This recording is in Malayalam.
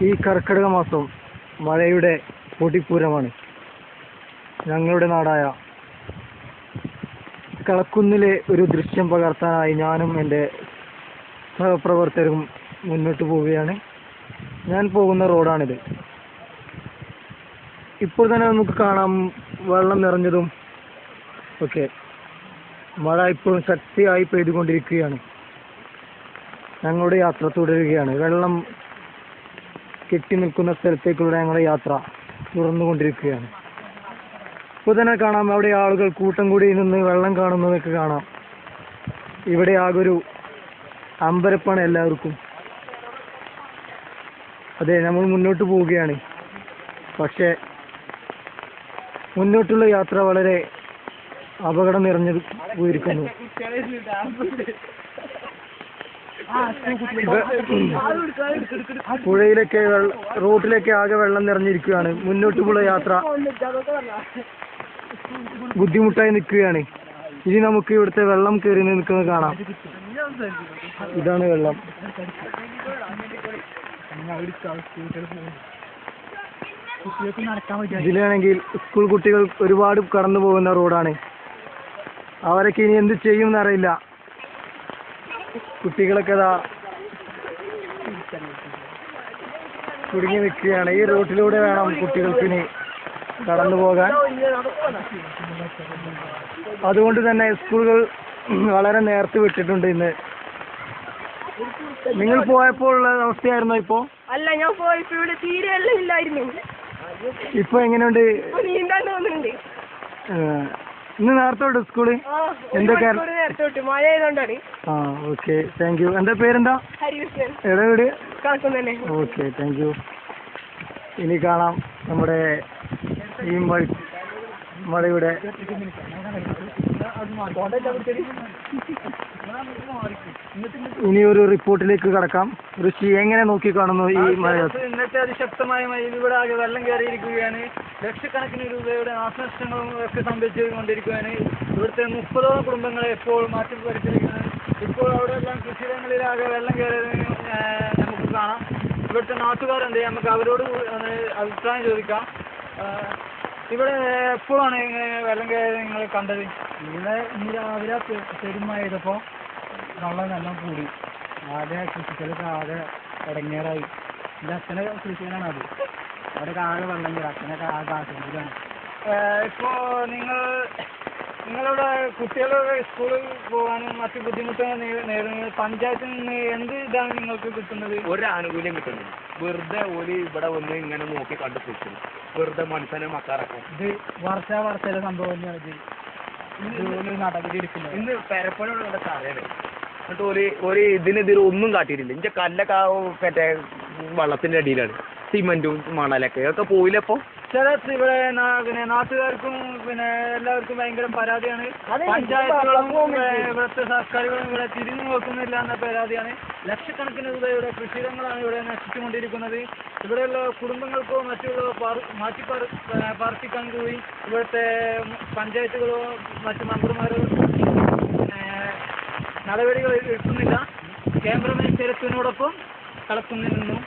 ഈ കർക്കിടക മാസം മഴയുടെ പൊടിപ്പൂരമാണ്. ഞങ്ങളുടെ നാടായ കളക്കുന്നിലെ ഒരു ദൃശ്യം പകർത്താനായി ഞാനും എൻ്റെ സഹപ്രവർത്തകരും മുന്നോട്ട് പോവുകയാണ്. ഞാൻ പോകുന്ന റോഡാണിത്. ഇപ്പോൾ തന്നെ നമുക്ക് കാണാം വെള്ളം നിറഞ്ഞതും ഒക്കെ. മഴ ഇപ്പോഴും ശക്തിയായി പെയ്തുകൊണ്ടിരിക്കുകയാണ്. ഞങ്ങളുടെ യാത്ര തുടരുകയാണ്. വെള്ളം കെട്ടി നിൽക്കുന്ന സ്ഥലത്തേക്കുള്ള ഞങ്ങളുടെ യാത്ര തുടർന്നുകൊണ്ടിരിക്കുകയാണ്. ഇപ്പോൾ തന്നെ കാണാം അവിടെ ആളുകൾ കൂട്ടം കൂടി നിന്ന് വെള്ളം കാണുന്നതൊക്കെ കാണാം. ഇവിടെ ആകൊരു അമ്പരപ്പാണ് എല്ലാവർക്കും. അതെ, നമ്മൾ മുന്നോട്ട് പോവുകയാണ്. പക്ഷേ മുന്നോട്ടുള്ള യാത്ര വളരെ അപകടം നിറഞ്ഞു പോയിരിക്കുന്നു. പുഴയിലൊക്കെ റോഡിലൊക്കെ ആകെ വെള്ളം നിറഞ്ഞിരിക്കുകയാണ്. മുന്നോട്ടുള്ള യാത്ര ബുദ്ധിമുട്ടായി നിൽക്കുകയാണ്. ഇനി നമുക്ക് ഇവിടുത്തെ വെള്ളം കയറി നിൽക്കുന്നത് കാണാം. ഇതാണ് വെള്ളം. ഇതിലാണെങ്കിൽ സ്കൂൾ കുട്ടികൾ ഒരുപാട് കടന്നു പോകുന്ന റോഡാണ്. അവരൊക്കെ ഇനി എന്ത് ചെയ്യുമെന്ന് അറിയില്ല. കുട്ടികളൊക്കെ കുടുങ്ങി നിൽക്കുകയാണ്. ഈ റോട്ടിലൂടെ വേണം കുട്ടികൾക്ക് ഇനി കടന്നു പോകാൻ. അതുകൊണ്ട് തന്നെ സ്കൂളുകൾ വളരെ നേരത്തെ വിട്ടിട്ടുണ്ട് ഇന്ന്. നിങ്ങൾ പോയപ്പോൾ ഉള്ള അവസ്ഥയായിരുന്നോ ഇപ്പോ? അല്ല, ഞാൻ പോയപ്പോ ഇവിടെ തീരെ വെള്ളം ഇല്ലായിരുന്നു. ഇപ്പൊ എങ്ങനെയുണ്ട്? നീന്താൻ തോന്നുന്നുണ്ട്. ഇന്ന് നേരത്തെ വിട്ടു സ്കൂള്? എന്തൊക്കെ മഴ ആയതുകൊണ്ടാണ്. ആ, ഓക്കെ, താങ്ക് യു. എന്റെ പേരെന്താ? ഹരികൃഷ്ണൻ. എവിടെ വീട്? കളക്കുന്നന്നെ. Okay, thank you. ഇനി കാണാം നമ്മുടെ ഈ മഴയുടെ ഇനി ഒരു റിപ്പോർട്ടിലേക്ക് കടക്കാം. ഋഷി, എങ്ങനെ നോക്കി കാണുന്നു ഈ മഴ? ഇന്നത്തെ അതിശക്തമായ മഴയിൽ ഇവിടെ ആകെ വെള്ളം കയറിയിരിക്കുകയാണ്. ലക്ഷക്കണക്കിന് രൂപയുടെ നാശനഷ്ടങ്ങളും ഒക്കെ സംഭവിച്ചുകൊണ്ടിരിക്കുകയാണ്. ഇവിടുത്തെ 30ഓളം കുടുംബങ്ങളെ ഇപ്പോൾ മാറ്റി പരിചരിക്കുകയാണ്. ഇപ്പോൾ അവിടെ എല്ലാം കൃഷിയിടങ്ങളിലാകെ വെള്ളം കയറിയത് നമുക്ക് കാണാം. ഇവിടുത്തെ നാട്ടുകാരെന്ത്, നമുക്ക് അവരോട് അഭിപ്രായം ചോദിക്കാം. ഇവിടെ എപ്പോഴാണ് വെള്ളം കയറി നിങ്ങൾ കണ്ടത്? ഇവിടെ ഇന്ന് രാവിലെ പെരുമഴ ചെയ്തപ്പോൾ വെള്ളം നല്ലോണം കൂടി. ആകെ കൃഷികളൊക്കെ ആകെ ഇടങ്ങേറായി. എൻ്റെ അച്ഛനെ കൃഷിക്കാനാണ് അത്. അവിടെ ആകെ വെള്ളം കയറി. അച്ഛനൊക്കെ ആകെ ആശുപത്രിയിലാണ്. ഇപ്പോൾ നിങ്ങളുടെ കുട്ടികളൊക്കെ സ്കൂളിൽ പോകാനും മറ്റു ബുദ്ധിമുട്ടുകൾ നേരിടുന്നത് പഞ്ചായത്തിൽ നിന്ന് എന്ത് ഇതാണ് നിങ്ങൾക്ക് കിട്ടുന്നത്? ഒരു ആനുകൂല്യം കിട്ടുന്നില്ല. വെറുതെ ഓല് ഇവിടെ വന്ന് ഇങ്ങനെ നോക്കി കണ്ടുപിടിക്കുന്നു. വെറുതെ മനുഷ്യനെ മക്കാറക്കും. ഇത് വർഷ സംഭവം തന്നെയാണ്. ഇത് നടപടിയെടുക്കുന്നത്. ഇന്ന് പെരപ്പനോട് ഇവിടെ തറയാണ്. എന്നിട്ട് ഒരു ഇതിനെതിരെ ഒന്നും കാട്ടിയിട്ടില്ല. ഇന്റെ കല്ലൊക്കെ മറ്റേ വള്ളത്തിന്റെ അടിയിലാണ്. സിമെന്റും മണലൊക്കെ ഒക്കെ പോയില്ലപ്പോ. ചില ഇവിടെ പിന്നെ നാട്ടുകാർക്കും പിന്നെ എല്ലാവർക്കും ഭയങ്കര പരാതിയാണ്. പഞ്ചായത്തുകളും ഇവിടുത്തെ സർക്കാരുകളും ഇവിടെ തിരിഞ്ഞു നോക്കുന്നില്ല എന്ന പരാതിയാണ്. ലക്ഷക്കണക്കിന് രൂപയുടെ കൃഷിയിടങ്ങളാണ് ഇവിടെ നശിച്ചുകൊണ്ടിരിക്കുന്നത്. ഇവിടെയുള്ള കുടുംബങ്ങൾക്കോ മറ്റുള്ള മാറ്റി പാർപ്പിക്കാൻ കൂടി ഇവിടുത്തെ പഞ്ചായത്തുകളോ മറ്റു മെമ്പർമാരോ നടപടികൾ എടുക്കുന്നില്ല. ക്യാമറമാൻ ചെറുത്തിനോടൊപ്പം കളക്കുന്നിൽ നിന്നും